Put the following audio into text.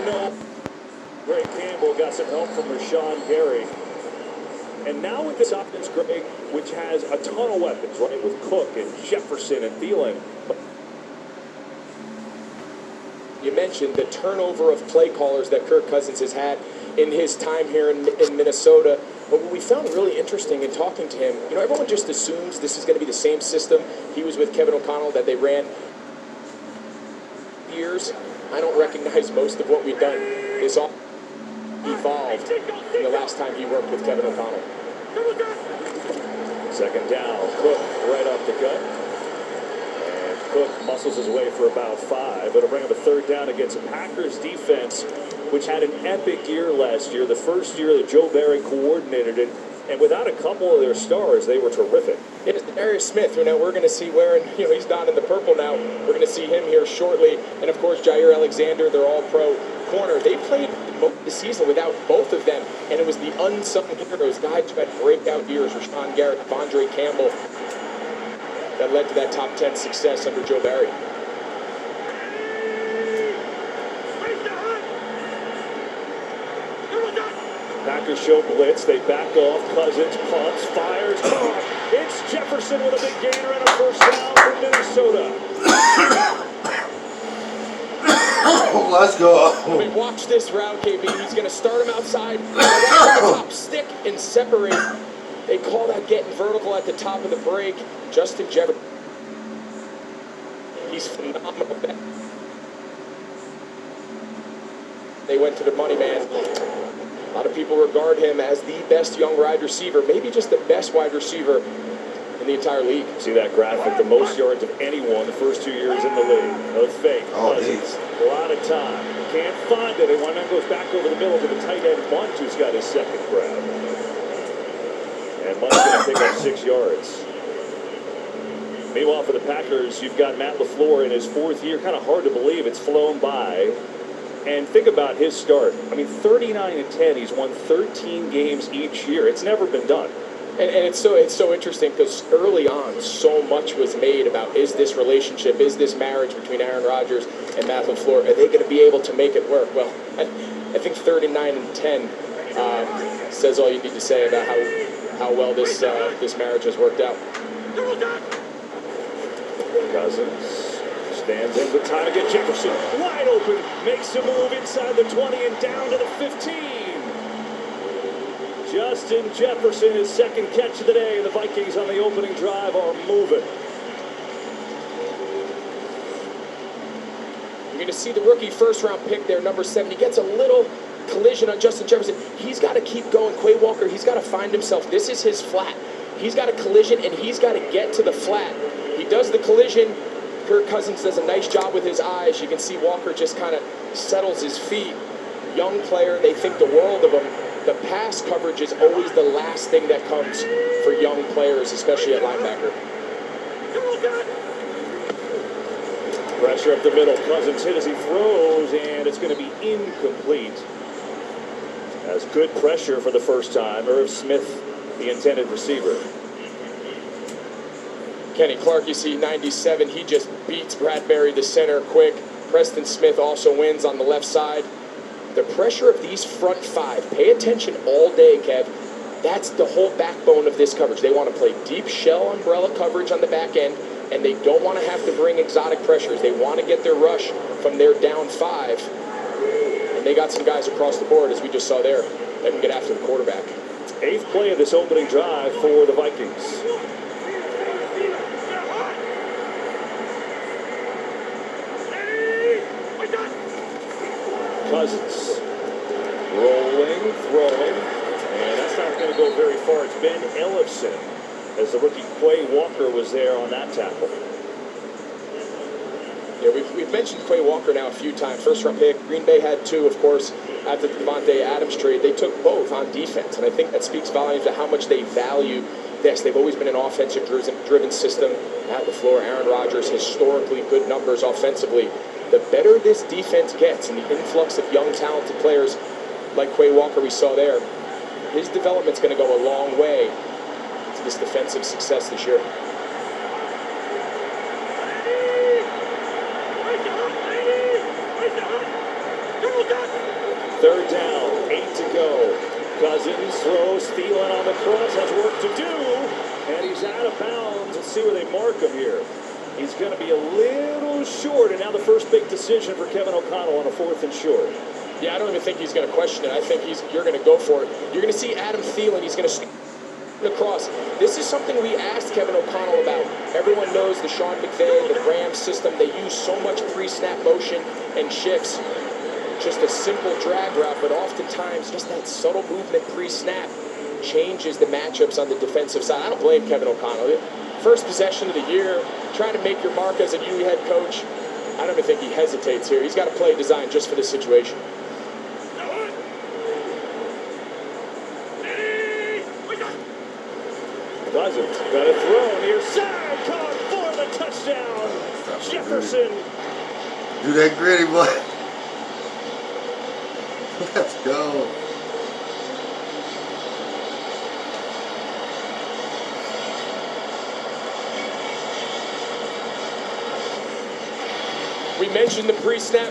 know, Greg Campbell got some help from Rashawn Gary. And now with this offense, Greg, which has a ton of weapons, right, with Cook and Jefferson and Thielen. You mentioned the turnover of play callers that Kirk Cousins has had in his time here in Minnesota. But what we found really interesting in talking to him, you know, everyone just assumes this is going to be the same system he was with Kevin O'Connell that they ran years. I don't recognize most of what we've done. This all evolved in the last time he worked with Kevin O'Connell. Second down, Cook right off the gut. And Cook muscles his way for about 5. It'll bring him a third down against a Packers defense, which had an epic year last year, the first year that Joe Barry coordinated it. And without a couple of their stars, they were terrific. It's Darius Smith, who now we're going to see wearing, you know, he's not in the purple now. We're going to see him here shortly. And, of course, Jair Alexander, their all-pro corner. They played the season without both of them, and it was the unsung heroes, guys who had breakout years, Rashawn Garrett, Devondre Campbell, that led to that top 10 success under Joe Barry. Packers show blitz, they back off, Cousins punts, fires, it's Jefferson with a big gainer and a first down for Minnesota. Let's go. I mean, watch this route, KB. He's going to start him outside, right on the top, stick and separate. They call that getting vertical at the top of the break. Justin Jefferson, he's phenomenal. They went to the money man. A lot of people regard him as the best young wide receiver, maybe just the best wide receiver in the entire league. See that graphic, the most yards of anyone the first 2 years in the league. No fake. Cousins, a lot of time. Can't find it, and one man goes back over the middle to the tight end, Munt, who's got his second grab. And Munt's going to pick up 6 yards. Meanwhile, for the Packers, you've got Matt LaFleur in his 4th year. Kind of hard to believe it's flown by. And think about his start. I mean, 39-10. He's won 13 games each year. It's never been done. And it's so interesting because early on, so much was made about, is this relationship, is this marriage between Aaron Rodgers and Matt LaFleur, are they going to be able to make it work? Well, I think 39-10 says all you need to say about how well this marriage has worked out. Cousins stands in with time to get Jefferson wide open, makes a move inside the 20 and down to the 15. Justin Jefferson, his second catch of the day. The Vikings on the opening drive are moving. You're going to see the rookie first-round pick there, number 7. He gets a little collision on Justin Jefferson. He's got to keep going. Quay Walker, he's got to find himself. This is his flat. He's got a collision, and he's got to get to the flat. He does the collision. Kirk Cousins does a nice job with his eyes. You can see Walker just kind of settles his feet. Young player, they think the world of him. The pass coverage is always the last thing that comes for young players, especially at linebacker. Pressure up the middle. Cousins hit as he throws, and it's going to be incomplete. That's good pressure for the first time. Irv Smith, the intended receiver. Kenny Clark, you see 97. He just beats Bradbury, the center, quick. Preston Smith also wins on the left side. The pressure of these front 5, pay attention all day, Kev. That's the whole backbone of this coverage. They want to play deep shell umbrella coverage on the back end, and they don't want to have to bring exotic pressures. They want to get their rush from their down 5. And they got some guys across the board, as we just saw there, that can get after the quarterback. 8th play of this opening drive for the Vikings. Cousins rolling, throwing, and that's not going to go very far. It's Ben Ellefson as the rookie Quay Walker was there on that tackle. Yeah, we've mentioned Quay Walker now a few times. First-round pick. Green Bay had 2, of course, after the Devontae Adams trade. They took both on defense, and I think that speaks volumes to how much they value this. They've always been an offensive-driven system. Matt LaFleur, Aaron Rodgers, historically good numbers offensively. The better this defense gets and the influx of young, talented players like Quay Walker we saw there, his development's going to go a long way to this defensive success this year. Third down, 8 to go. Cousins throws, Thielen on the cross, has work to do, and he's out of bounds. Let's see where they mark him here. He's going to be a little short, and now the first big decision for Kevin O'Connell on a 4th and short. Yeah, I don't even think he's going to question it. I think you're going to go for it. You're going to see Adam Thielen. He's going to across. This is something we asked Kevin O'Connell about. Everyone knows the Sean McVay, the Rams system. They use so much pre-snap motion and shifts. Just a simple drag route, but oftentimes just that subtle movement pre-snap changes the matchups on the defensive side. I don't blame Kevin O'Connell. First possession of the year, trying to make your mark as a new head coach. I don't even think he hesitates here. He's got a play designed just for this situation. Cousins got a throw near side, caught for the touchdown. Jefferson. Do that gritty, boy. Let's go. We mentioned the pre-snap